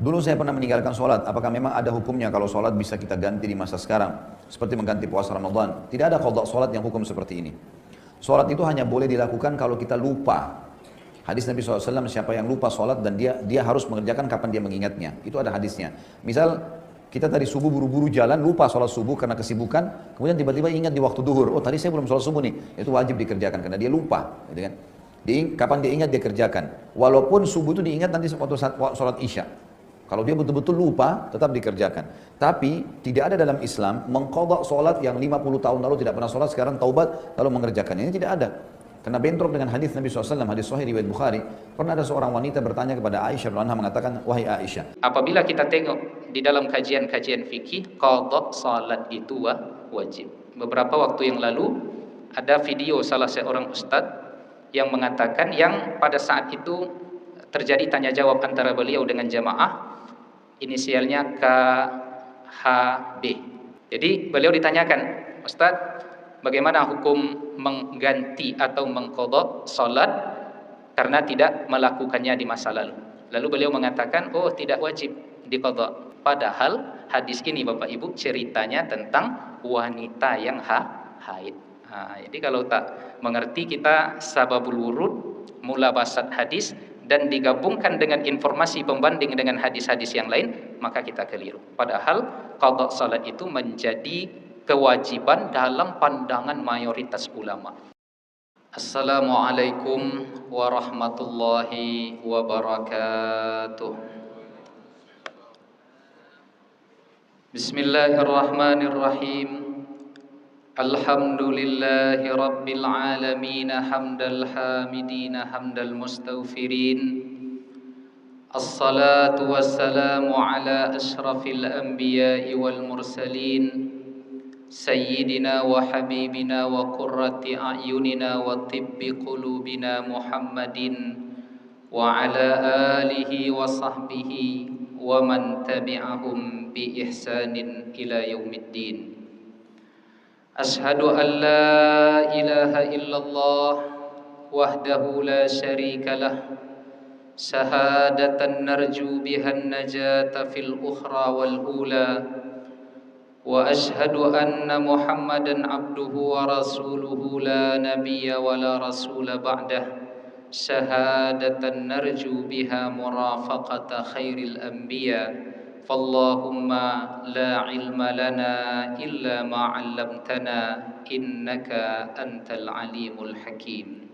Dulu saya pernah meninggalkan sholat, apakah memang ada hukumnya kalau sholat bisa kita ganti di masa sekarang? Seperti mengganti puasa Ramadan. Tidak ada qadha sholat yang hukum seperti ini. Sholat itu hanya boleh dilakukan kalau kita lupa. Hadis Nabi SAW, siapa yang lupa sholat dan dia harus mengerjakan kapan dia mengingatnya. Itu ada hadisnya. Misal kita tadi subuh buru-buru jalan, lupa sholat subuh karena kesibukan, kemudian tiba-tiba ingat di waktu duhur, oh tadi saya belum sholat subuh nih. Itu wajib dikerjakan karena dia lupa. Gitu kan? Kapan dia ingat dia kerjakan. Walaupun subuh itu diingat nanti waktu sholat isya. Kalau dia betul-betul lupa, tetap dikerjakan. Tapi tidak ada dalam Islam mengqadha sholat yang 50 tahun lalu tidak pernah sholat, sekarang taubat lalu mengerjakan. Ini tidak ada. Karena bentrok dengan hadis Nabi SAW, hadis Sahih riwayat Bukhari. Pernah ada seorang wanita bertanya kepada Aisyah radhiyallahu anha mengatakan, wahai Aisyah, apabila kita tengok di dalam kajian-kajian fikih, qadha salat itu wajib. Beberapa waktu yang lalu ada video salah seorang ustadz yang mengatakan yang pada saat itu terjadi tanya jawab antara beliau dengan jamaah, inisialnya KHB. Jadi beliau ditanyakan, Ustadz, bagaimana hukum mengganti atau mengqadha salat karena tidak melakukannya di masa lalu? Lalu beliau mengatakan, oh tidak wajib diqadha. Padahal hadis ini Bapak Ibu ceritanya tentang wanita yang haid. Jadi kalau tak mengerti kita sababul wurud, mulabasat hadis, dan digabungkan dengan informasi pembanding dengan hadis-hadis yang lain, maka kita keliru. Padahal qadha salat itu menjadi kewajiban dalam pandangan mayoritas ulama. Assalamualaikum warahmatullahi wabarakatuh. Bismillahirrahmanirrahim. Alhamdulillahi rabbil alamin, hamdal hamidin, hamdal mustaghfirin. Assalatu wassalamu ala asyrafil anbiya'i wal mursalin, sayyidina wa habibina wa qurrati a'yunina wa tibbi qulubina Muhammadin wa ala alihi wa sahbihi wa man tabi'ahum bi ihsanin ila yaumiddin. Ashhadu an la ilaha illallah wahdahu la syarika lah, syahadatan narju bihan najata fil ukhra wal ula, wa ashhadu anna Muhammadan abduhu wa rasuluhu la nabiyya wa la rasula ba'dah, syahadatan narju biha murafaqata khairil anbiya. Fallahumma la ilma lana illa ma 'allamtana innaka antal alimul hakim.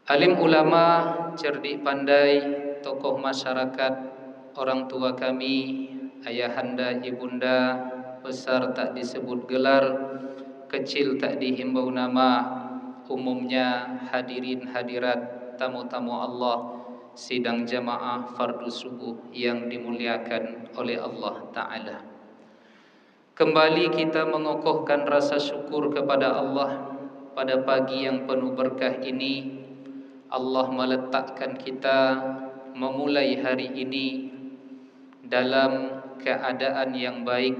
Alim ulama, cerdik pandai, tokoh masyarakat, orang tua kami, ayahanda, ibunda, besar tak disebut gelar, kecil tak dihimbau nama, umumnya hadirin hadirat, tamu-tamu Allah, sidang jamaah fardu subuh yang dimuliakan oleh Allah Ta'ala. Kembali kita mengokohkan rasa syukur kepada Allah pada pagi yang penuh berkah ini. Allah meletakkan kita memulai hari ini dalam keadaan yang baik,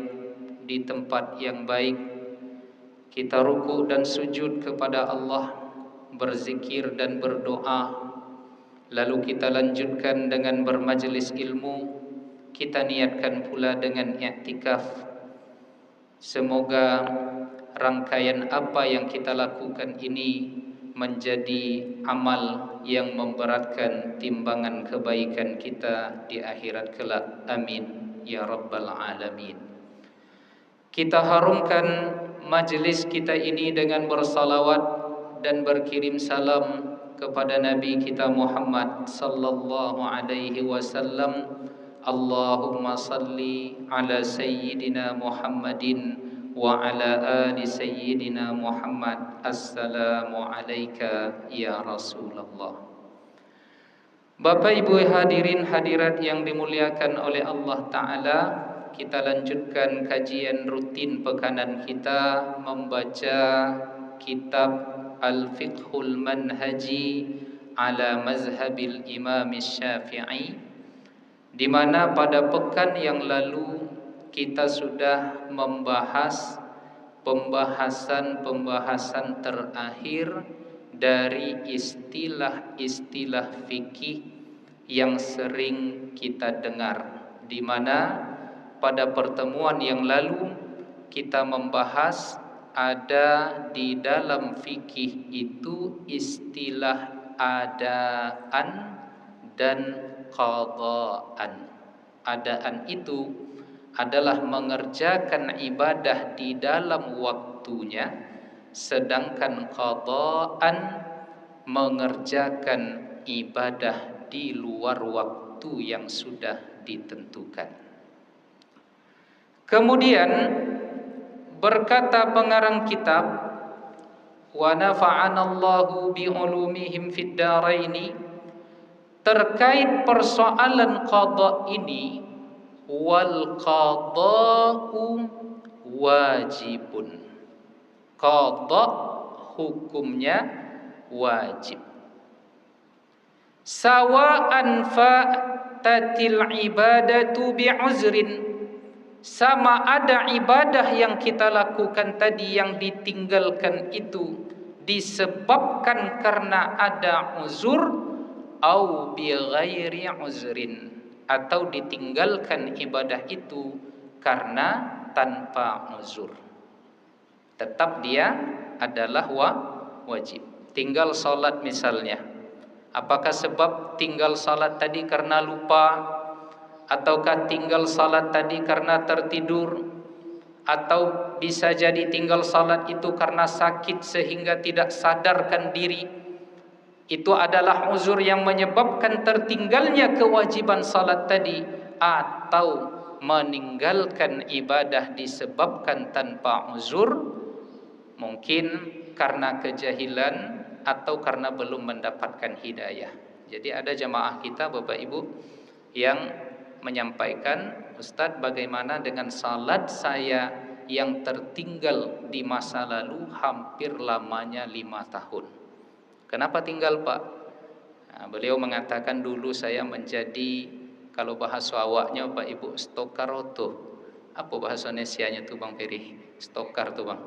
di tempat yang baik. Kita ruku dan sujud kepada Allah, berzikir dan berdoa. Lalu kita lanjutkan dengan bermajlis ilmu. Kita niatkan pula dengan i'tikaf. Semoga rangkaian apa yang kita lakukan ini menjadi amal yang memberatkan timbangan kebaikan kita di akhirat kelak. Amin ya rabbal alamin. Kita harumkan majlis kita ini dengan bersalawat dan berkirim salam kepada Nabi kita Muhammad sallallahu alaihi wasallam. Allahumma salli ala sayyidina Muhammadin wa ala ali sayyidina Muhammad. Assalamu alayka ya Rasulullah. Bapak Ibu hadirin hadirat yang dimuliakan oleh Allah Ta'ala, kita lanjutkan kajian rutin pekanan kita membaca kitab Al-Fiqhul Manhaji ala Mazhabil Imam Syafi'i, di mana pada pekan yang lalu kita sudah membahas pembahasan terakhir dari istilah-istilah fikih yang sering kita dengar, di mana pada pertemuan yang lalu kita membahas ada di dalam fikih itu istilah adaan dan qadaan. Adaan itu adalah mengerjakan ibadah di dalam waktunya, sedangkan qadaan mengerjakan ibadah di luar waktu yang sudah ditentukan. Kemudian berkata pengarang kitab, wa nafa'anallahu bi'ulumihim fid dharaini, terkait persoalan qada ini, wal qada'u wajibun, qada hukumnya wajib. Sawa'an fatatil ibadatu bi'uzrin, sama ada ibadah yang kita lakukan tadi yang ditinggalkan itu disebabkan karena ada uzur, au bi ghairi uzrin, atau ditinggalkan ibadah itu karena tanpa uzur, tetap dia adalah wajib. Tinggal salat misalnya, apakah sebab tinggal salat tadi karena lupa, ataukah tinggal salat tadi karena tertidur, atau bisa jadi tinggal salat itu karena sakit sehingga tidak sadarkan diri, itu adalah uzur yang menyebabkan tertinggalnya kewajiban salat tadi, atau meninggalkan ibadah disebabkan tanpa uzur, mungkin karena kejahilan atau karena belum mendapatkan hidayah. Jadi ada jamaah kita Bapak Ibu yang menyampaikan, Ustadz, bagaimana dengan salat saya yang tertinggal di masa lalu hampir lamanya 5 tahun. Kenapa tinggal Pak? Nah, beliau mengatakan, dulu saya menjadi, kalau bahasa awaknya Pak Ibu, stokaroto. Apa bahasa Indonesianya tuh Bang Ferry? Stokar tuh Bang.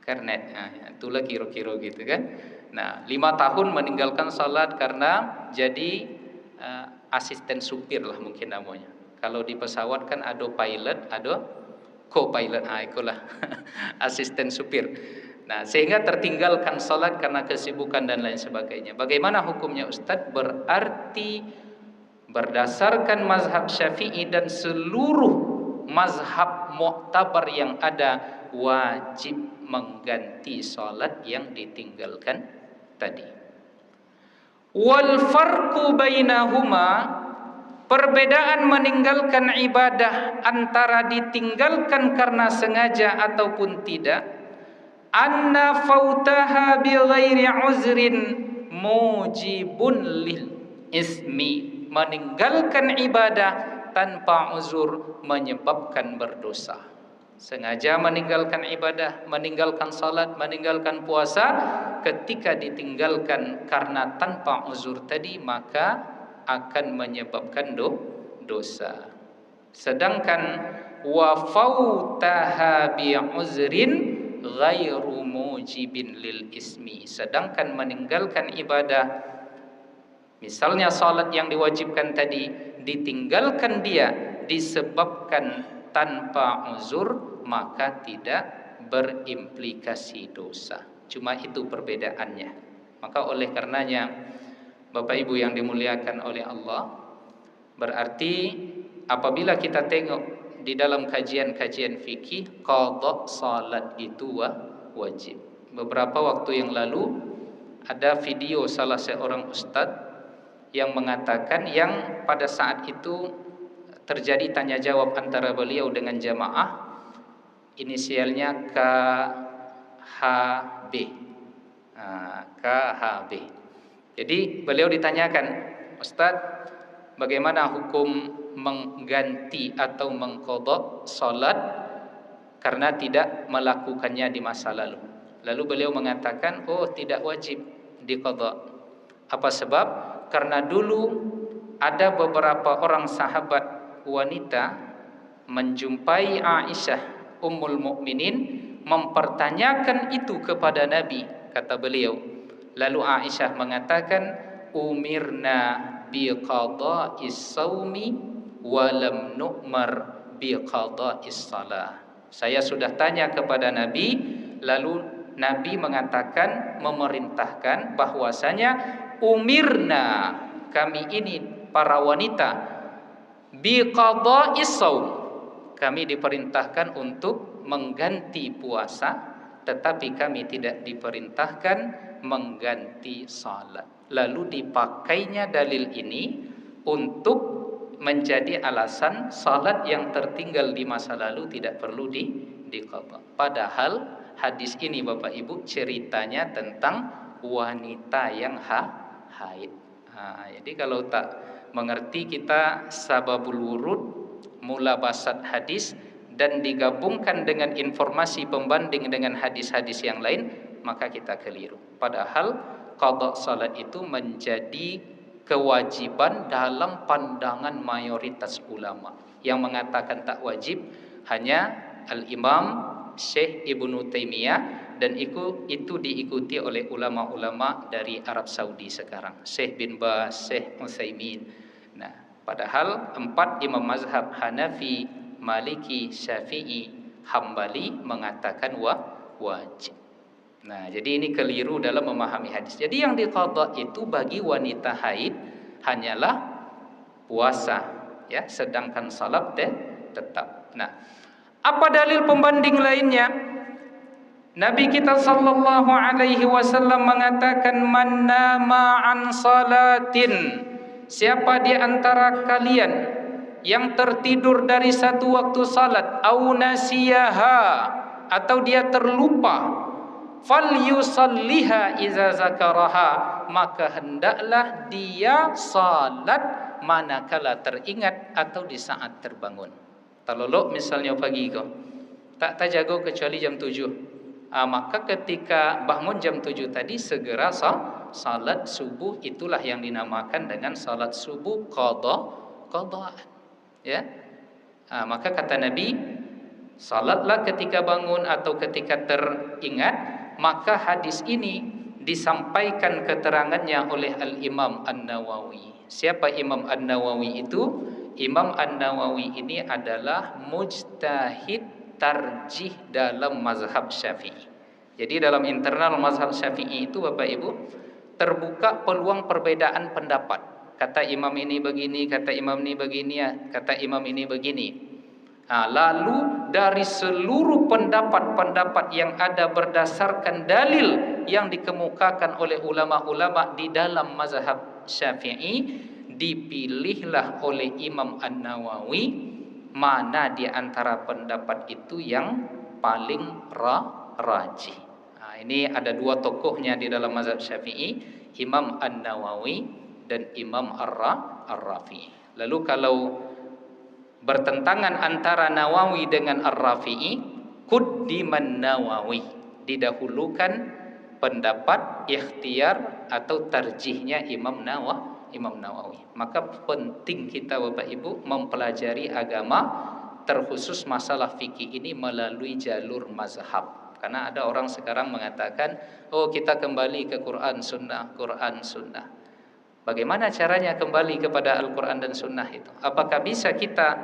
Kernet. Nah, itulah kira-kira gitu kan. Nah, 5 tahun meninggalkan salat karena jadi asisten supir lah mungkin namanya. Kalau di pesawat kan ada pilot, ada co-pilot, itulah asisten supir. Nah, sehingga tertinggalkan salat karena kesibukan dan lain sebagainya. Bagaimana hukumnya Ustadz? Berarti berdasarkan mazhab Syafi'i dan seluruh mazhab mu'tabar yang ada, wajib mengganti salat yang ditinggalkan tadi. Wal farqu bainahuma, perbedaan meninggalkan ibadah antara ditinggalkan karena sengaja ataupun tidak, anna fautaha bi ghairi uzrin mujibun lil ismi, meninggalkan ibadah tanpa uzur menyebabkan berdosa. Sengaja meninggalkan ibadah, meninggalkan salat, meninggalkan puasa, ketika ditinggalkan karena tanpa uzur tadi, maka akan menyebabkan dosa. Sedangkan wa fautaha bi uzrin ghairu mujibin lil ismi, sedangkan meninggalkan ibadah, misalnya salat yang diwajibkan tadi, ditinggalkan dia disebabkan tanpa uzur, maka tidak berimplikasi dosa. Cuma itu perbedaannya. Maka oleh karenanya Bapak Ibu yang dimuliakan oleh Allah, berarti apabila kita tengok di dalam kajian-kajian fikih, qada salat itu wajib. Beberapa waktu yang lalu ada video salah seorang ustadz yang mengatakan, yang pada saat itu terjadi tanya jawab antara beliau dengan jamaah, inisialnya KHB. KHB. Jadi beliau ditanyakan, Ustadz, bagaimana hukum mengganti atau mengqadha salat karena tidak melakukannya di masa lalu? Lalu beliau mengatakan, oh, tidak wajib diqadha. Apa sebab? Karena dulu ada beberapa orang sahabat wanita menjumpai Aisyah Ummul Mukminin, mempertanyakan itu kepada Nabi, kata beliau. Lalu Aisyah mengatakan, umirna biqada'is saumi wa lam nu'mar biqada'is salah. Saya sudah tanya kepada Nabi, lalu Nabi mengatakan, memerintahkan bahwasanya umirna, kami ini para wanita, biqada'is saum, kami diperintahkan untuk mengganti puasa, tetapi kami tidak diperintahkan mengganti salat. Lalu dipakainya dalil ini untuk menjadi alasan salat yang tertinggal di masa lalu tidak perlu diqadha. Padahal hadis ini Bapak Ibu ceritanya tentang wanita yang haid. Jadi kalau tak mengerti kita sababul wurud, mula basat hadis, dan digabungkan dengan informasi pembanding dengan hadis-hadis yang lain, maka kita keliru. Padahal qada salat itu menjadi kewajiban dalam pandangan mayoritas ulama. Yang mengatakan tak wajib hanya Al-Imam Syekh Ibnu Taimiyah, dan itu diikuti oleh ulama-ulama dari Arab Saudi sekarang, Syekh bin Baz, Syekh Utsaimin. Nah, padahal 4 imam mazhab Hanafi, Maliki, Syafi'i, Hambali mengatakan wajib. Nah, jadi ini keliru dalam memahami hadis. Jadi yang diqadha itu bagi wanita haid hanyalah puasa, ya, sedangkan salat tetap. Nah, apa dalil pembanding lainnya? Nabi kita sallallahu alaihi wasallam mengatakan, man nama an salatin, siapa di antara kalian yang tertidur dari satu waktu salat, au nasiyaha, atau dia terlupa, falyusalliha iza zakaraha, maka hendaklah dia salat manakala teringat atau di saat terbangun. Talolok misalnya pagi kau tak jago kecuali jam 7, maka ketika bangun jam 7 tadi segera salat subuh, itulah yang dinamakan dengan salat subuh qadha. Ya, maka kata Nabi, salatlah ketika bangun atau ketika teringat. Maka hadis ini disampaikan keterangannya oleh Al-Imam An-Nawawi. Siapa Imam An-Nawawi itu? Imam An-Nawawi ini adalah mujtahid tarjih dalam mazhab Syafi'i. Jadi dalam internal mazhab Syafi'i itu Bapak Ibu terbuka peluang perbedaan pendapat. Kata imam ini begini, kata imam ini begini, kata imam ini begini. Lalu dari seluruh pendapat-pendapat yang ada berdasarkan dalil yang dikemukakan oleh ulama-ulama di dalam mazhab Syafi'i, dipilihlah oleh Imam An-Nawawi mana di antara pendapat itu yang paling rajih. Ini ada 2 tokohnya di dalam mazhab Syafi'i, Imam An-Nawawi dan Imam Ar-Rafi'i. Lalu kalau bertentangan antara Nawawi dengan Ar-Rafi'i, quddiman Nawawi, didahulukan pendapat ikhtiar atau tarjihnya Imam Nawawi. Maka penting kita Bapak Ibu mempelajari agama, terkhusus masalah fikih ini melalui jalur mazhab. Karena ada orang sekarang mengatakan, oh kita kembali ke Quran Sunnah, Quran Sunnah. Bagaimana caranya kembali kepada Al-Quran dan Sunnah itu? Apakah bisa kita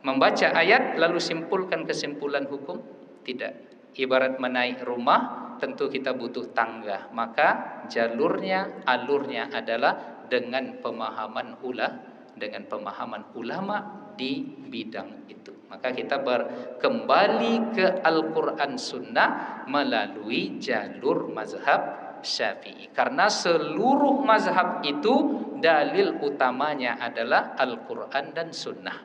membaca ayat lalu simpulkan kesimpulan hukum? Tidak. Ibarat menaik rumah, tentu kita butuh tangga. Maka jalurnya, alurnya adalah dengan pemahaman ulama di bidang itu. Maka kita kembali ke Al-Quran Sunnah melalui jalur mazhab Syafi'i. Karena seluruh mazhab itu dalil utamanya adalah Al-Quran dan Sunnah.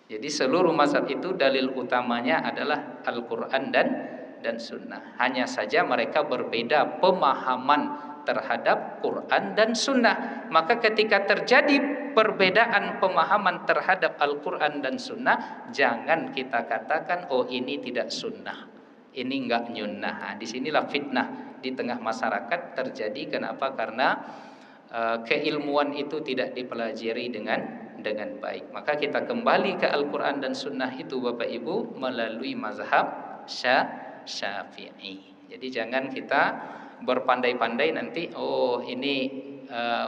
Jadi seluruh mazhab itu dalil utamanya adalah Al-Quran dan Sunnah. Hanya saja mereka berbeda pemahaman terhadap Quran dan Sunnah. Maka ketika terjadi perbedaan pemahaman terhadap Al-Quran dan Sunnah, jangan kita katakan oh ini tidak Sunnah, ini enggak nyunnah. Disinilah fitnah di tengah masyarakat terjadi. Kenapa? Karena keilmuan itu tidak dipelajari dengan baik. Maka kita kembali ke Al-Quran dan Sunnah itu Bapak Ibu melalui mazhab Syafi'i. Jadi jangan kita berpandai-pandai nanti oh ini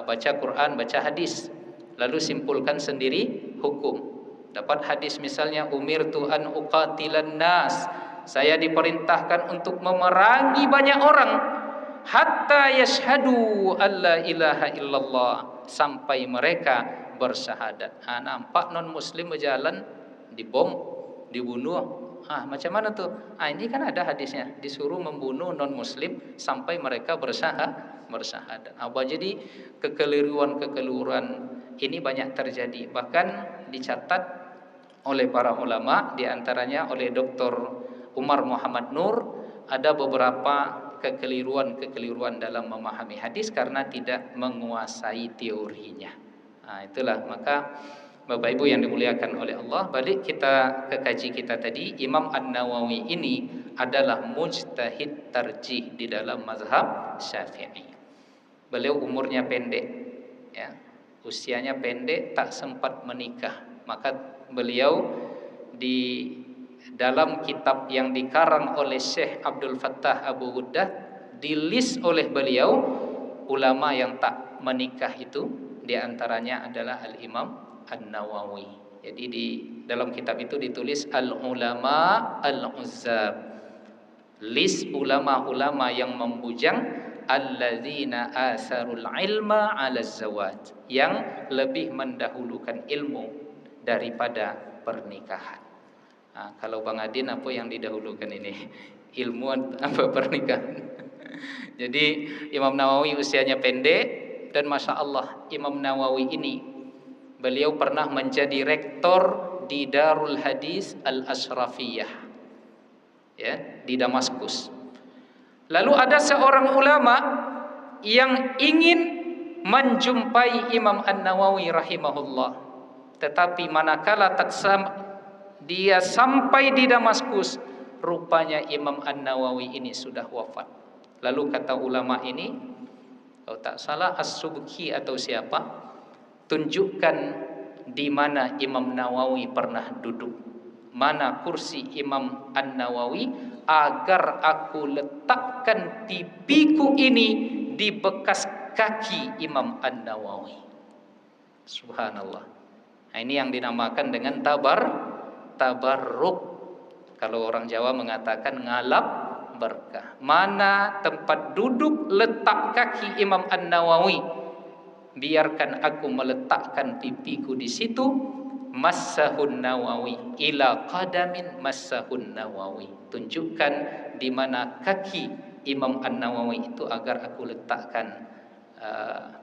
baca Quran, baca hadis, lalu simpulkan sendiri hukum. Dapat hadis misalnya, umirtu an uqatilan nas, saya diperintahkan untuk memerangi banyak orang, hatta yashhadu alla ilaha illallah, sampai mereka bersyahadat. Nampak non muslim berjalan dibom, dibunuh. Macam mana tuh? Ini kan ada hadisnya, disuruh membunuh non muslim sampai mereka bersyahadat. Jadi kekeliruan ini banyak terjadi. Bahkan dicatat oleh para ulama, diantaranya oleh Dr. Umar Muhammad Nur, ada beberapa kekeliruan dalam memahami hadis karena tidak menguasai teorinya. Itulah, maka Bapak Ibu yang dimuliakan oleh Allah, balik kita ke kaji kita tadi, Imam An-Nawawi ini adalah mujtahid tarjih di dalam mazhab Syafi'i. Beliau umurnya pendek, ya, usianya pendek, tak sempat menikah. Maka beliau di dalam kitab yang dikarang oleh Syekh Abdul Fattah Abu Ghuddah, dilis oleh beliau ulama yang tak menikah itu, diantaranya adalah Al-Imam An-Nawawi. Jadi di dalam kitab itu ditulis Al-Ulama Al-Uzzab, list ulama-ulama yang membujang, alladzina asarul ilma 'ala zawaj, yang lebih mendahulukan ilmu daripada pernikahan. Kalau Bang Adin apa yang didahulukan ini? Ilmu apa pernikahan? Jadi Imam Nawawi usianya pendek, dan Masya Allah, Imam Nawawi ini beliau pernah menjadi rektor di Darul Hadis Al-Ashrafiyah, ya, di Damaskus. Lalu ada seorang ulama yang ingin menjumpai Imam An-Nawawi rahimahullah, tetapi manakala dia sampai di Damaskus, rupanya Imam An-Nawawi ini sudah wafat. Lalu kata ulama ini, kalau tak salah As-Subki atau siapa, tunjukkan di mana Imam Nawawi pernah duduk, mana kursi Imam An-Nawawi, agar aku letakkan pipiku ini di bekas kaki Imam An-Nawawi. Subhanallah. Ini yang dinamakan dengan tabarruk. Kalau orang Jawa mengatakan ngalap berkah. Mana tempat duduk letak kaki Imam An-Nawawi, biarkan aku meletakkan pipiku di situ. Massahun Nawawi ila qadamin massahun Nawawi, tunjukkan di mana kaki Imam An-Nawawi itu agar aku letakkan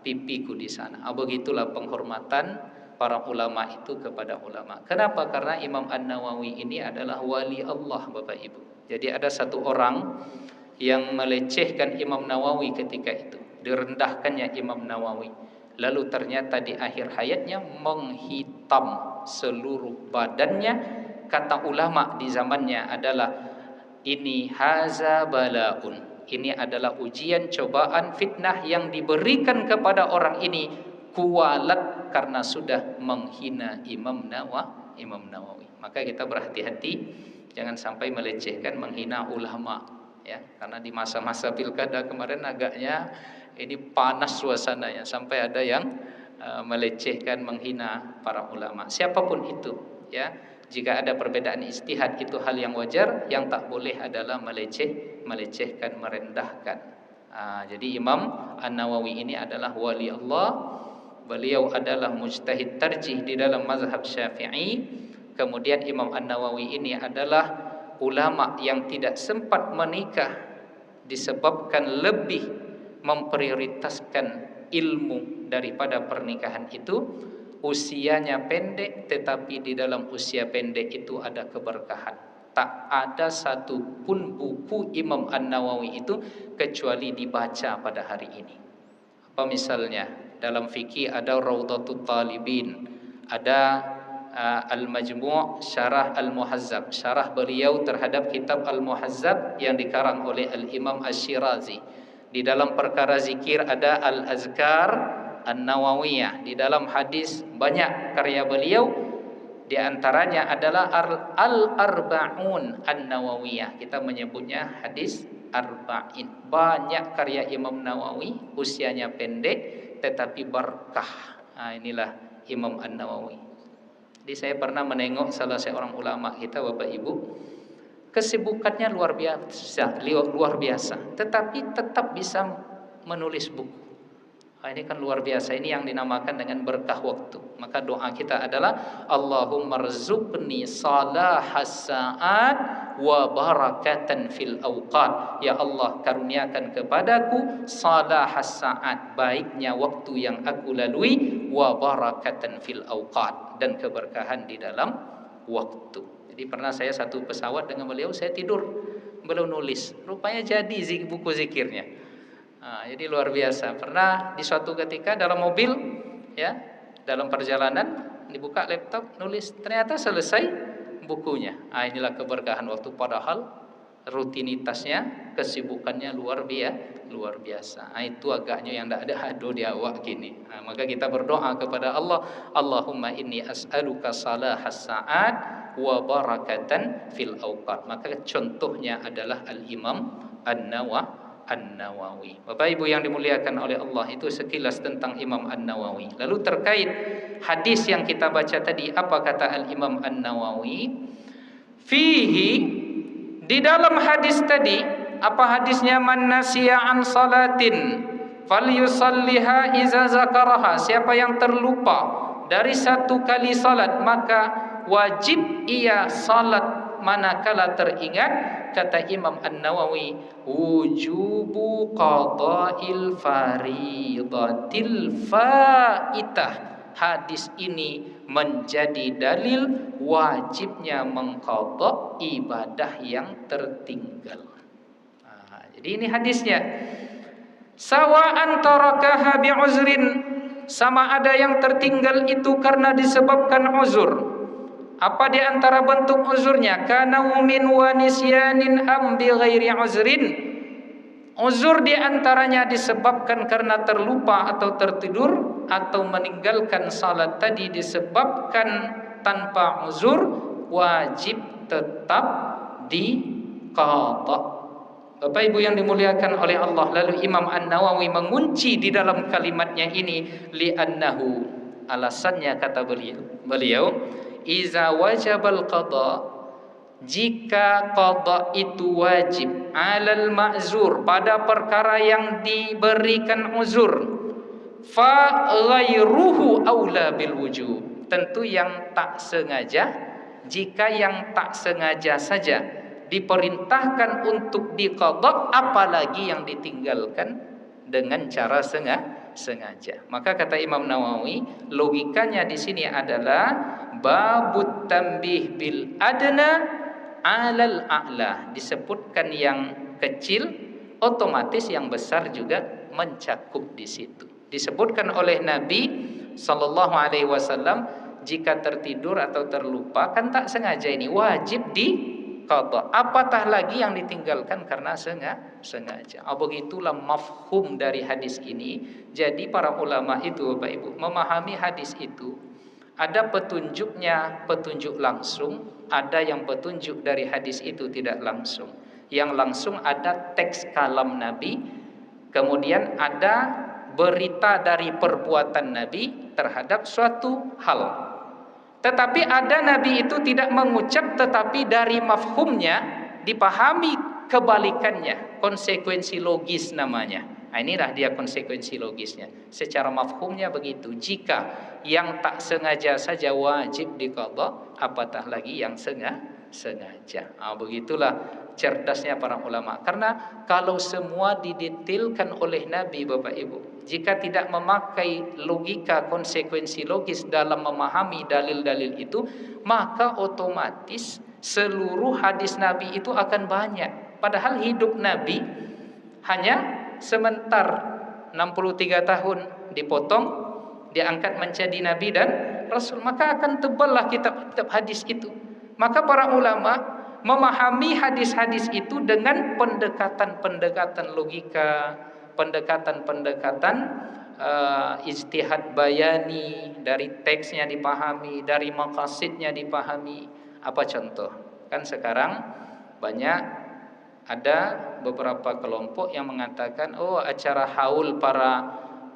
pipiku di sana. Begitulah penghormatan para ulama itu kepada ulama. Kenapa? Karena Imam An-Nawawi ini adalah wali Allah, Bapak Ibu. Jadi ada satu orang yang melecehkan Imam Nawawi ketika itu, direndahkannya Imam Nawawi. Lalu ternyata di akhir hayatnya menghitam seluruh badannya. Kata ulama di zamannya adalah, ini haza balaun, ini adalah ujian, cobaan, fitnah yang diberikan kepada orang ini, kualat karena sudah menghina Imam Nawawi. Maka kita berhati-hati, jangan sampai melecehkan, menghina ulama, ya. Karena di masa-masa pilkada kemarin agaknya ini panas suasananya, sampai ada yang melecehkan, menghina para ulama. Siapapun itu, ya. Jika ada perbedaan ijtihad, itu hal yang wajar. Yang tak boleh adalah melecehkan, merendahkan. Jadi Imam An-Nawawi ini adalah wali Allah. Beliau adalah mujtahid tarjih di dalam mazhab Syafi'i. Kemudian Imam An-Nawawi ini adalah ulama yang tidak sempat menikah disebabkan lebih memprioritaskan ilmu daripada pernikahan itu. Usianya pendek, tetapi di dalam usia pendek itu ada keberkahan. Tak ada satu pun buku Imam An-Nawawi itu kecuali dibaca pada hari ini. Apa misalnya? Dalam fikih ada Raudhatut Talibin, ada Al-Majmu' Syarah Al-Muhazzab, syarah beliau terhadap kitab Al-Muhazzab yang dikarang oleh Al-Imam Asy-Syirazi. Di dalam perkara zikir ada Al-Azkar An-Nawawiyah. Di dalam hadis banyak karya beliau, di antaranya adalah Al-Arba'un An-Nawawiyah. Kita menyebutnya hadis Arba'in. Banyak karya Imam Nawawi, usianya pendek, tetapi berkah. Nah, inilah Imam An-Nawawi. Jadi saya pernah menengok salah seorang ulama kita, Bapak Ibu, kesibukannya luar biasa, tetapi tetap bisa menulis buku. Nah, ini kan luar biasa. Ini yang dinamakan dengan berkah waktu. Maka doa kita adalah Allahumma rzuqni salahas sa'at wa barakatan fil awqat. Ya Allah, karuniakan kepadaku salahas sa'at, baiknya waktu yang aku lalui, wa barakatan fil awqat, dan keberkahan di dalam waktu. Jadi pernah saya satu pesawat dengan beliau, saya tidur, beliau nulis. Rupanya jadi buku zikirnya. Nah, jadi luar biasa. Pernah di suatu ketika dalam mobil, ya, dalam perjalanan dibuka laptop, nulis, ternyata selesai bukunya. Nah, inilah keberkahan waktu. Padahal rutinitasnya, kesibukannya luar biasa. Nah, itu agaknya yang tidak ada hado di awak gini. Nah, maka kita berdoa kepada Allah, Allahumma inni as'aluka salahas sa'at wa barakatan fil awqat. Maka contohnya adalah Al-Imam An-Nawawi. Bapak Ibu yang dimuliakan oleh Allah, itu sekilas tentang Imam An-Nawawi. Lalu terkait hadis yang kita baca tadi, apa kata Al-Imam An-Nawawi? Fihi, di dalam hadis tadi, apa hadisnya? Man nasiya an salatin falyusalliha iza zakaraha. Siapa yang terlupa dari satu kali salat, maka wajib ia salat manakala teringat. Kata Imam An-Nawawi, wujubu qada'il faridatil faitah. Hadis ini menjadi dalil wajibnya mengqadha ibadah yang tertinggal. Nah, jadi ini hadisnya. Sawa'an tarakaha bi'uzrin, sama ada yang tertinggal itu karena disebabkan uzur. Apa di antara bentuk uzurnya? Kanaumin wa nisyanin am bi ghairi uzrin. Uzur di antaranya disebabkan karena terlupa atau tertidur, atau meninggalkan salat tadi disebabkan tanpa uzur, wajib tetap diqadha. Bapak Ibu yang dimuliakan oleh Allah, lalu Imam An-Nawawi mengunci di dalam kalimatnya ini, li'annahu, alasannya kata beliau, iza wajabal qada, jika qada itu wajib, alal ma'zur, pada perkara yang diberikan uzur, fa ghairuhu aula bil wujub, tentu yang tak sengaja, jika yang tak sengaja saja diperintahkan untuk diqadha, apalagi yang ditinggalkan dengan cara sengaja. Maka kata Imam Nawawi, logikanya di sini adalah babut tambih bil adna alal a'la, disebutkan yang kecil, otomatis yang besar juga mencakup di situ. Disebutkan oleh Nabi sallallahu alaihi wasallam, jika tertidur atau terlupa, kan tak sengaja, ini wajib diqadha, apatah lagi yang ditinggalkan karena sengaja. Begitulah mafhum dari hadis ini. Jadi para ulama itu, Bapak Ibu, memahami hadis itu, ada petunjuknya, petunjuk langsung, ada yang petunjuk dari hadis itu tidak langsung. Yang langsung ada teks kalam Nabi, kemudian ada berita dari perbuatan Nabi terhadap suatu hal. Tetapi ada Nabi itu tidak mengucap, tetapi dari mafhumnya dipahami kebalikannya, konsekuensi logis namanya. Nah, inilah dia konsekuensi logisnya. Secara mafhumnya begitu. Jika yang tak sengaja saja wajib diqadha, apatah lagi yang sengaja. Begitulah cerdasnya para ulama. Karena kalau semua didetailkan oleh Nabi, Bapak Ibu, jika tidak memakai logika konsekuensi logis dalam memahami dalil-dalil itu, maka otomatis seluruh hadis Nabi itu akan banyak. Padahal hidup Nabi hanya sebentar, 63 tahun, dipotong, diangkat menjadi Nabi dan Rasul. Maka akan teballah kitab-kitab hadis itu. Maka para ulama memahami hadis-hadis itu dengan pendekatan-pendekatan logika, pendekatan-pendekatan ijtihad bayani, dari teksnya dipahami, dari maqasidnya dipahami. Apa contoh? Kan sekarang banyak ada beberapa kelompok yang mengatakan, acara haul para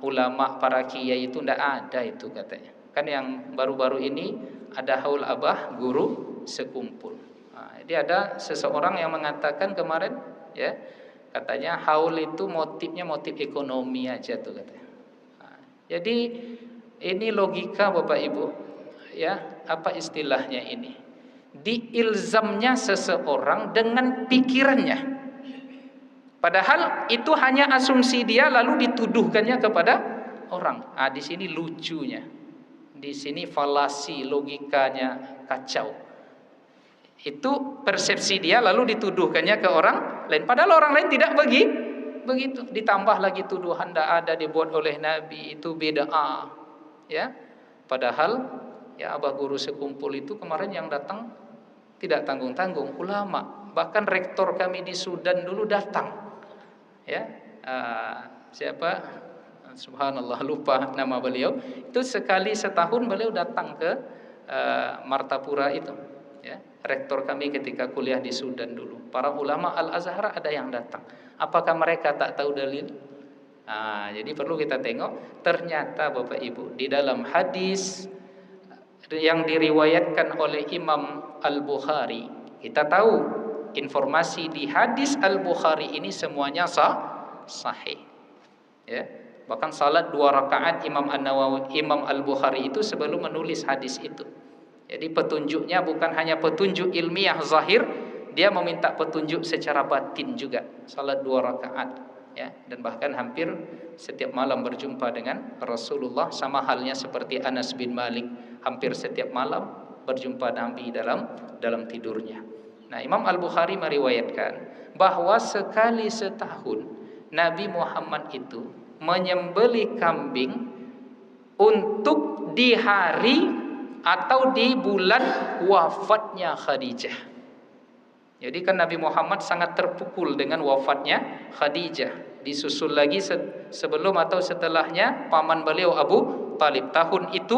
ulama para kiai itu tidak ada itu katanya. Kan yang baru-baru ini ada haul abah guru sekumpul. Nah, jadi ada seseorang yang mengatakan kemarin, ya, katanya haul itu motifnya motif ekonomi aja tuh katanya. Nah, jadi ini logika Bapak Ibu, ya, apa istilahnya ini? Diilzamnya seseorang dengan pikirannya. Padahal itu hanya asumsi dia lalu dituduhkannya kepada orang. Ah, di sini lucunya. Di sini falasi, logikanya kacau. Itu persepsi dia lalu dituduhkannya ke orang lain. Padahal orang lain tidak begitu. Ditambah lagi tuduhan tidak ada dibuat oleh Nabi, itu bid'ah. Ya. Padahal ya abah guru sekumpul itu kemarin yang datang tidak tanggung-tanggung, ulama. Bahkan rektor kami di Sudan dulu datang. Ya, siapa? Subhanallah, lupa nama beliau. Itu sekali setahun beliau datang ke Martapura itu. Ya, rektor kami ketika kuliah di Sudan dulu. Para ulama Al-Azhar ada yang datang. Apakah mereka tak tahu dalil? Nah, jadi perlu kita tengok. Ternyata Bapak Ibu, di dalam hadis yang diriwayatkan oleh Imam Al-Bukhari, kita tahu informasi di hadis Al-Bukhari ini semuanya sahih. Ya, bahkan salat 2 rakaat Imam An-Nawawi, Imam Al-Bukhari itu sebelum menulis hadis itu. Jadi petunjuknya bukan hanya petunjuk ilmiah zahir, dia meminta petunjuk secara batin juga. Salat 2 rakaat, ya, dan bahkan hampir setiap malam berjumpa dengan Rasulullah, sama halnya seperti Anas bin Malik, hampir setiap malam berjumpa Nabi dalam tidurnya. Nah, Imam Al-Bukhari meriwayatkan bahwa sekali setahun Nabi Muhammad itu menyembelih kambing untuk di hari atau di bulan wafatnya Khadijah. Jadi kan Nabi Muhammad sangat terpukul dengan wafatnya Khadijah. Disusul lagi sebelum atau setelahnya paman beliau Abu Talib. Tahun itu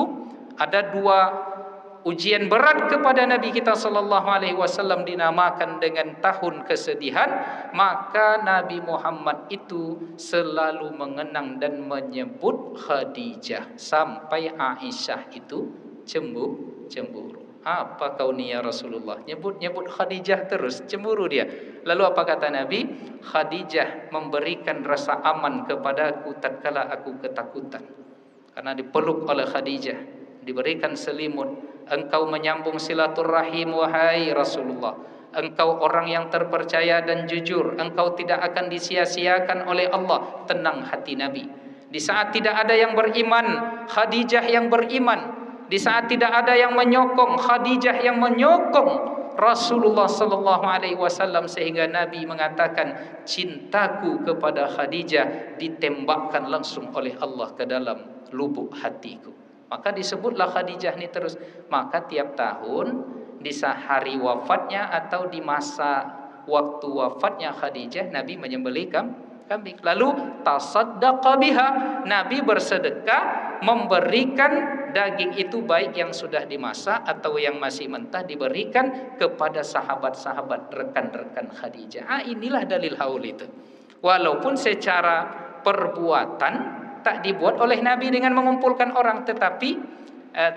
ada 2 ujian berat kepada Nabi kita sallallahu alaihi wasallam, dinamakan dengan tahun kesedihan. Maka Nabi Muhammad itu selalu mengenang dan menyebut Khadijah sampai Aisyah itu cemburu. Apa kau ni ya Rasulullah? Nyebut Khadijah terus, cemburu dia. Lalu apa kata Nabi? Khadijah memberikan rasa aman kepadaku tatkala aku ketakutan. Karena dipeluk oleh Khadijah, diberikan selimut. Engkau menyambung silaturahim wahai Rasulullah. Engkau orang yang terpercaya dan jujur. Engkau tidak akan disia-siakan oleh Allah. Tenang hati Nabi. Di saat tidak ada yang beriman, Khadijah yang beriman. Di saat tidak ada yang menyokong, Khadijah yang menyokong Rasulullah sallallahu alaihi wasallam, sehingga Nabi mengatakan cintaku kepada Khadijah ditembakkan langsung oleh Allah ke dalam lubuk hatiku. Maka disebutlah Khadijah ini terus. Maka tiap tahun di hari wafatnya atau di masa waktu wafatnya Khadijah, Nabi menyembelih kambing. Lalu tasaddaqa biha, Nabi bersedekah memberikan daging itu, baik yang sudah dimasak atau yang masih mentah, diberikan kepada sahabat-sahabat rekan-rekan Khadijah. Inilah dalil haul itu. Walaupun secara perbuatan tak dibuat oleh Nabi dengan mengumpulkan orang, tetapi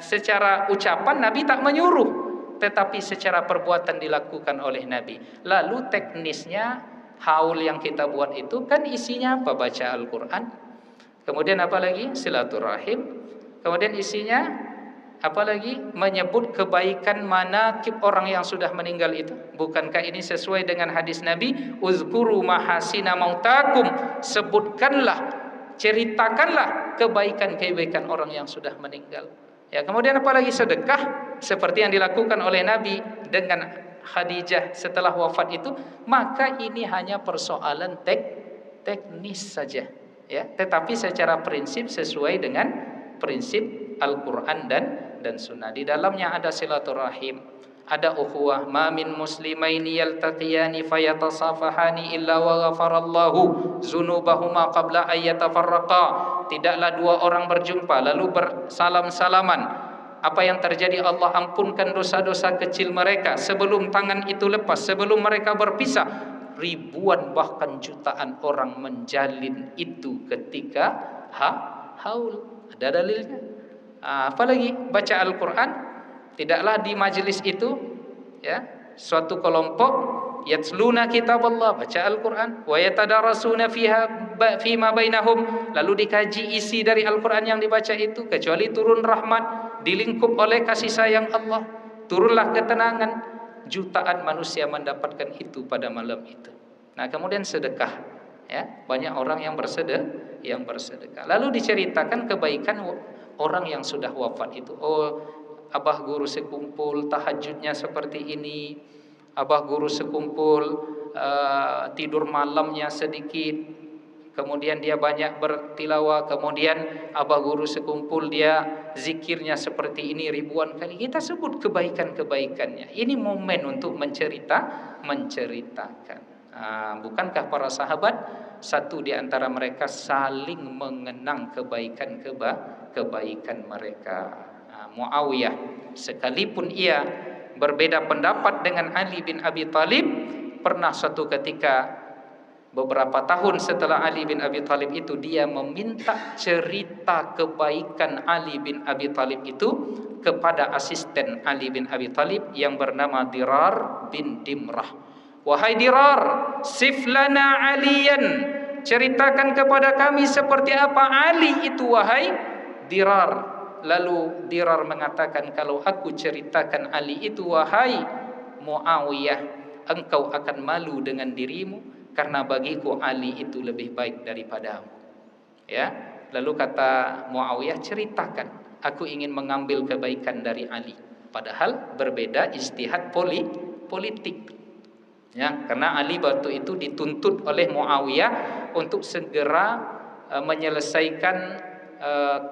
secara ucapan Nabi tak menyuruh, tetapi secara perbuatan dilakukan oleh Nabi. Lalu teknisnya haul yang kita buat itu kan isinya apa? Baca Al-Quran, kemudian apa lagi? Silaturahim, kemudian isinya apa lagi? Menyebut kebaikan manaqib orang yang sudah meninggal itu. Bukankah ini sesuai dengan hadis Nabi? Uzkuru mahasina mautakum, sebutkanlah, ceritakanlah kebaikan-kebaikan orang yang sudah meninggal. Ya, kemudian apalagi sedekah seperti yang dilakukan oleh Nabi dengan Khadijah setelah wafat itu. Maka ini hanya persoalan teknis saja, ya. Tetapi secara prinsip sesuai dengan prinsip Al-Quran dan Sunnah. Di dalamnya ada silaturahim, ada ukhuwah. Ma min muslimaini yaltaqiyani fayatasafahani illa wa ghafarallahu dzunubahuma qabla ay yatafarraqa. Tidaklah 2 orang berjumpa lalu bersalam-salaman. Apa yang terjadi? Allah ampunkan dosa-dosa kecil mereka sebelum tangan itu lepas, sebelum mereka berpisah. Ribuan bahkan jutaan orang menjalin itu ketika ha, haul. Ada dalilnya. Apalagi baca Al-Quran, tidaklah di majelis itu ya suatu kelompok yatluna kitab Allah, baca Al-Quran, wa yatadarasuna fima bainahum, lalu dikaji isi dari Al-Quran yang dibaca itu, kecuali turun rahmat, dilingkup oleh kasih sayang Allah, turunlah ketenangan, jutaan manusia mendapatkan itu pada malam itu. Nah, kemudian sedekah, ya, banyak orang yang bersedekah. Lalu diceritakan kebaikan orang yang sudah wafat itu. Oh, abah guru sekumpul tahajudnya seperti ini, abah guru sekumpul tidur malamnya sedikit, kemudian dia banyak bertilawah, kemudian abah guru sekumpul dia zikirnya seperti ini ribuan kali. Kita sebut kebaikan-kebaikannya. Ini momen untuk menceritakan. Bukankah para sahabat satu di antara mereka saling mengenang kebaikan mereka. Muawiyah sekalipun ia berbeda pendapat dengan Ali bin Abi Thalib, pernah suatu ketika beberapa tahun setelah Ali bin Abi Thalib itu, dia meminta cerita kebaikan Ali bin Abi Thalib itu kepada asisten Ali bin Abi Thalib yang bernama Dirar bin Dimrah. Wahai Dirar, siflana Aliyan, ceritakan kepada kami seperti apa Ali itu wahai Dirar. Lalu Dirar mengatakan, kalau aku ceritakan Ali itu wahai Muawiyah, engkau akan malu dengan dirimu, karena bagiku Ali itu lebih baik daripadamu. Ya, lalu kata Muawiyah, ceritakan, aku ingin mengambil kebaikan dari Ali. Padahal berbeda ijtihad politik. Ya, karena Ali waktu itu dituntut oleh Muawiyah untuk segera menyelesaikan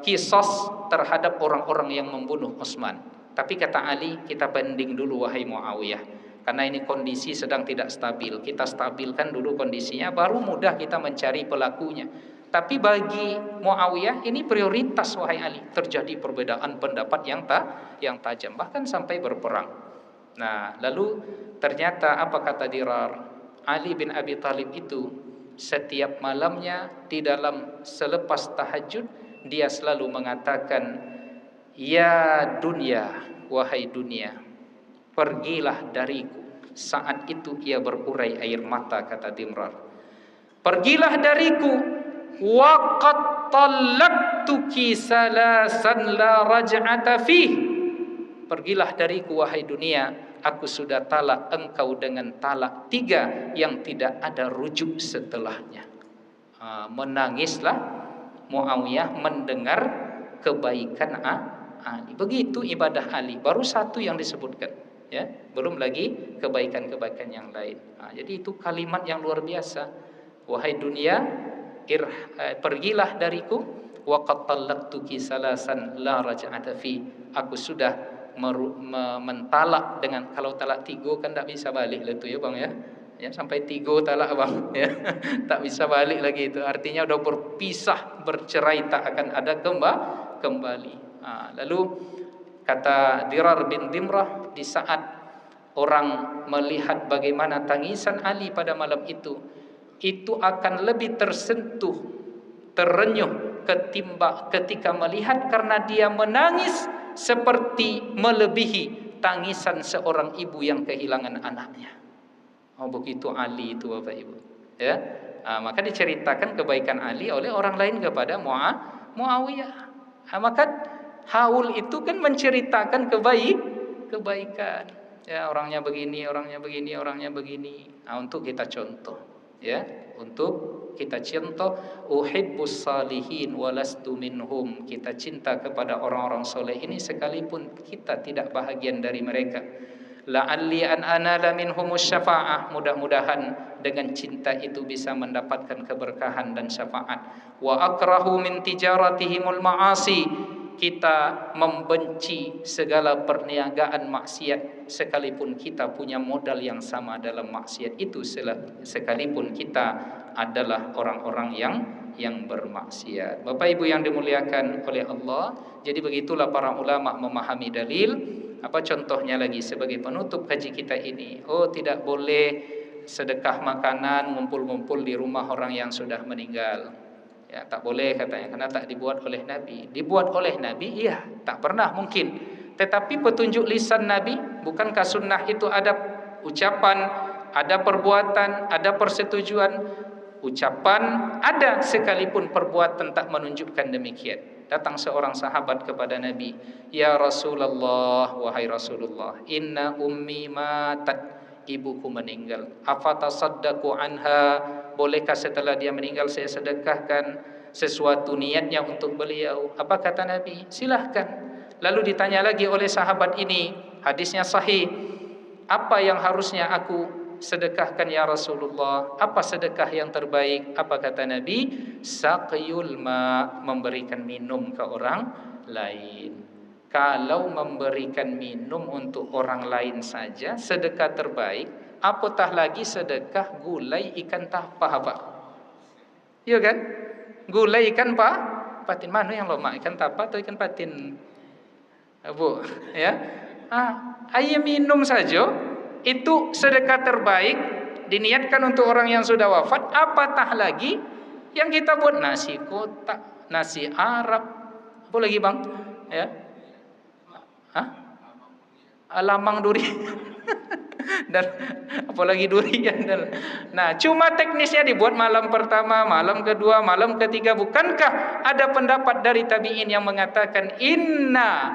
kisos terhadap orang-orang yang membunuh Utsman. Tapi kata Ali, kita banding dulu wahai Muawiyah, karena ini kondisi sedang tidak stabil. Kita stabilkan dulu kondisinya, baru mudah kita mencari pelakunya. Tapi bagi Muawiyah ini prioritas wahai Ali. Terjadi perbedaan pendapat yang tajam, bahkan sampai berperang. Nah, lalu ternyata apa kata Dirar? Ali bin Abi Thalib itu setiap malamnya di dalam selepas tahajud dia selalu mengatakan, ya dunia, wahai dunia, pergilah dariku. Saat itu ia berurai air mata, kata Dimrar. Pergilah dariku, waqad talaqtuki salasan la raj'ata fih. Pergilah dariku wahai dunia, aku sudah talak engkau dengan talak 3 yang tidak ada rujuk setelahnya. Menangislah Muawiyah mendengar kebaikan Ali. Begitu ibadah Ali, baru satu yang disebutkan, ya, belum lagi kebaikan-kebaikan yang lain. Jadi itu kalimat yang luar biasa. Wahai dunia, pergilah dariku, wa qad talaqtuki salasan la raj'ata fi. Aku sudah mentalak dengan, kalau talak 3 kan tak bisa balik lah itu ya Bang ya. Ya, sampai 3 talak Bang ya. Tak bisa balik lagi itu. Artinya udah berpisah, bercerai, tak akan ada kembali. Lalu kata Dirar bin Dimrah, di saat orang melihat bagaimana tangisan Ali pada malam itu akan lebih tersentuh, terenyuh ketika melihat, karena dia menangis seperti melebihi tangisan seorang ibu yang kehilangan anaknya. Oh, begitu Ali itu Bapak Ibu. Ya. Maka diceritakan kebaikan Ali oleh orang lain kepada Muawiyah. Maka haul itu kan menceritakan kebaikan. Ya, orangnya begini, orangnya begini, orangnya begini. Untuk kita contoh, ya, untuk kita contoh, uhibbus salihin walastu minhum. Kita cinta kepada orang-orang soleh ini sekalipun kita tidak bahagian dari mereka. La'alli an anala minhumus syafa'ah, mudah-mudahan dengan cinta itu bisa mendapatkan keberkahan dan syafaat. Wa akrahu min tijaratihimul ma'asi, kita membenci segala perniagaan maksiat sekalipun kita punya modal yang sama dalam maksiat itu, sekalipun kita adalah orang-orang yang bermaksiat. Bapak Ibu yang dimuliakan oleh Allah, jadi begitulah para ulama memahami dalil. Apa contohnya lagi sebagai penutup kaji kita ini? Oh, tidak boleh sedekah makanan ngumpul-ngumpul di rumah orang yang sudah meninggal. Ya, tak boleh katanya karena tak dibuat oleh Nabi. Dibuat oleh Nabi, iya, tak pernah mungkin. Tetapi petunjuk lisan Nabi, bukankah sunnah itu ada ucapan, ada perbuatan, ada persetujuan. Ucapan ada sekalipun perbuatan tak menunjukkan demikian. Datang seorang sahabat kepada Nabi, "Ya Rasulullah, wahai Rasulullah, inna ummi matat." Ibuku meninggal. Afatasaddaqu anha? Bolehkah setelah dia meninggal saya sedekahkan sesuatu niatnya untuk beliau? Apa kata Nabi? Silahkan. Lalu ditanya lagi oleh sahabat ini, hadisnya sahih, apa yang harusnya aku sedekahkan ya Rasulullah? Apa sedekah yang terbaik? Apa kata Nabi? Saqyul ma, memberikan minum ke orang lain. Kalau memberikan minum untuk orang lain saja sedekah terbaik, apatah lagi sedekah gulai ikan tapah, Pak. Iya kan? Gulai ikan patin. Mana yang loma, ikan tapah atau ikan patin? Bu, ya. Ayam minum saja itu sedekah terbaik, diniatkan untuk orang yang sudah wafat, apatah lagi yang kita buat nasi kotak, nasi Arab, apa lagi Bang? Ya. Lamang durian dan apalagi durian dan nah cuma teknisnya dibuat malam pertama, malam kedua, malam ketiga. Bukankah ada pendapat dari tabi'in yang mengatakan inna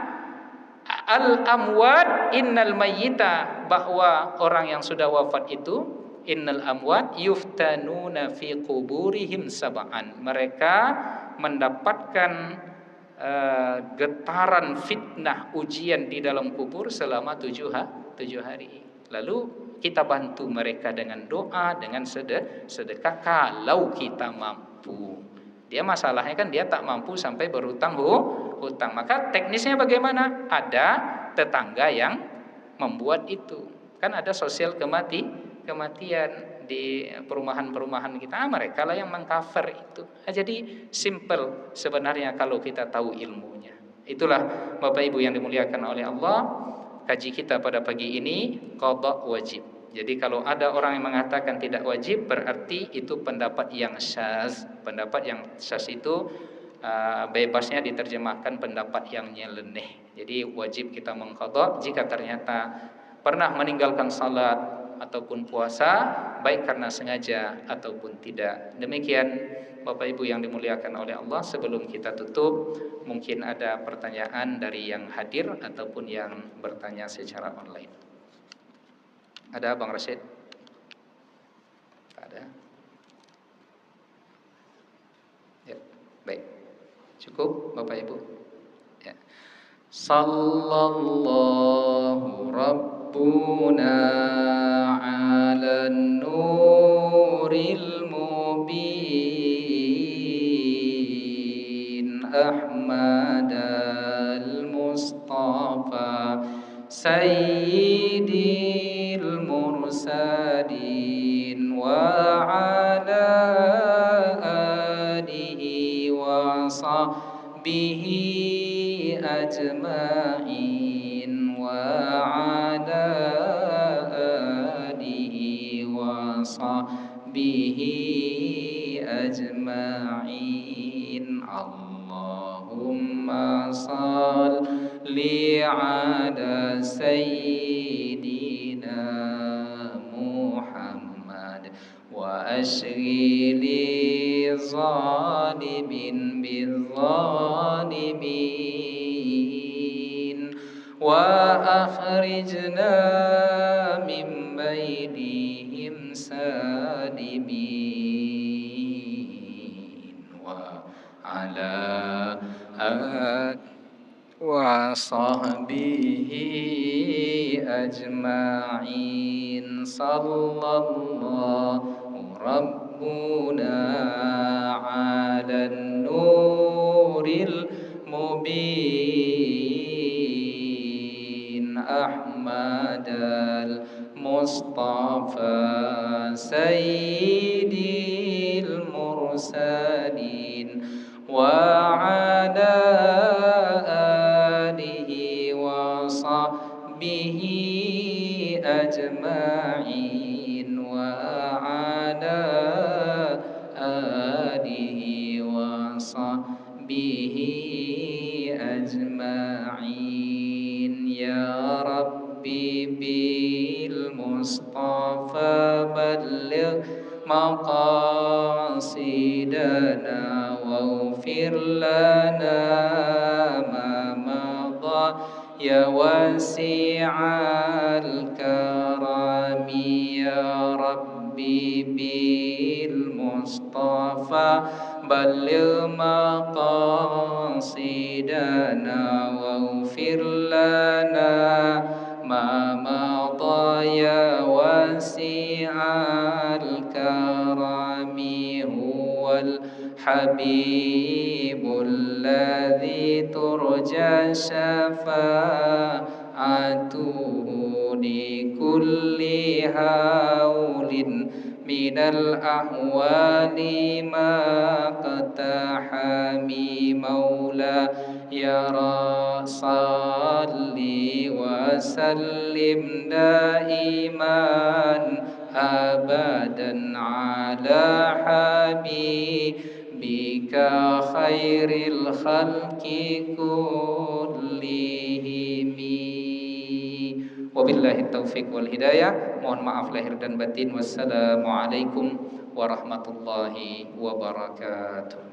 al amwat innal mayyita, bahwa orang yang sudah wafat itu innal amwat yuftanuna fi quburihim sab'an, mereka mendapatkan getaran fitnah ujian di dalam kubur selama 7 hari. Lalu kita bantu mereka dengan doa, dengan sedekah kalau kita mampu. Dia masalahnya kan dia tak mampu sampai berhutang hutang. Maka teknisnya bagaimana? Ada tetangga yang membuat itu. Kan ada sosial kematian di perumahan-perumahan kita, mereka lah yang mengcover itu. Jadi simple sebenarnya kalau kita tahu ilmunya. Itulah Bapak Ibu yang dimuliakan oleh Allah, kaji kita pada pagi ini qada wajib. Jadi kalau ada orang yang mengatakan tidak wajib, berarti itu pendapat yang syaz. Pendapat yang syaz itu bebasnya diterjemahkan pendapat yang nyeleneh. Jadi wajib kita mengqada jika ternyata pernah meninggalkan salat ataupun puasa, baik karena sengaja ataupun tidak. Demikian Bapak Ibu yang dimuliakan oleh Allah, sebelum kita tutup mungkin ada pertanyaan dari yang hadir ataupun yang bertanya secara online. Ada Bang Rashid? Tak ada. Ya, baik. Cukup Bapak Ibu. Ya. Sallallahu Rabbuna ala nuril mubin Ahmad al-Mustafa Sayyidil mursalin wa ala alihi wa sahbihi ajma'in wa ala alihi wa sahbihi ajma'in. Allahumma salli ala sayyidina Muhammad wa ashghili zalimin bizzalimin wa akhrijna min bainihim salimin wa ala wa sahbihi ajma'in. Sallallahu Rabbuna ala nuril mubin Ahmad al-Mustafa Sayyidil mursalin wa ala alihi wa sahbihi ajma'in wa ala alihi wa ربي بالمصطفى بلغ مقاصدنا واغفر لنا ما مضى يا واسع الكرم يا ربي بالمصطفى بلغ مقاصدنا واغفر لنا ما مضى يا واسع الكرم هو الحبيب الذي ترجى شفاعته لكل هول من الأحوال ما اقتحم مولا يا صل وسلم دائما أبدا على حبيبك خير الخلق كلهم. Wabillahi taufiq wal hidayah. Mohon maaf lahir dan batin. Wassalamualaikum warahmatullahi wabarakatuh.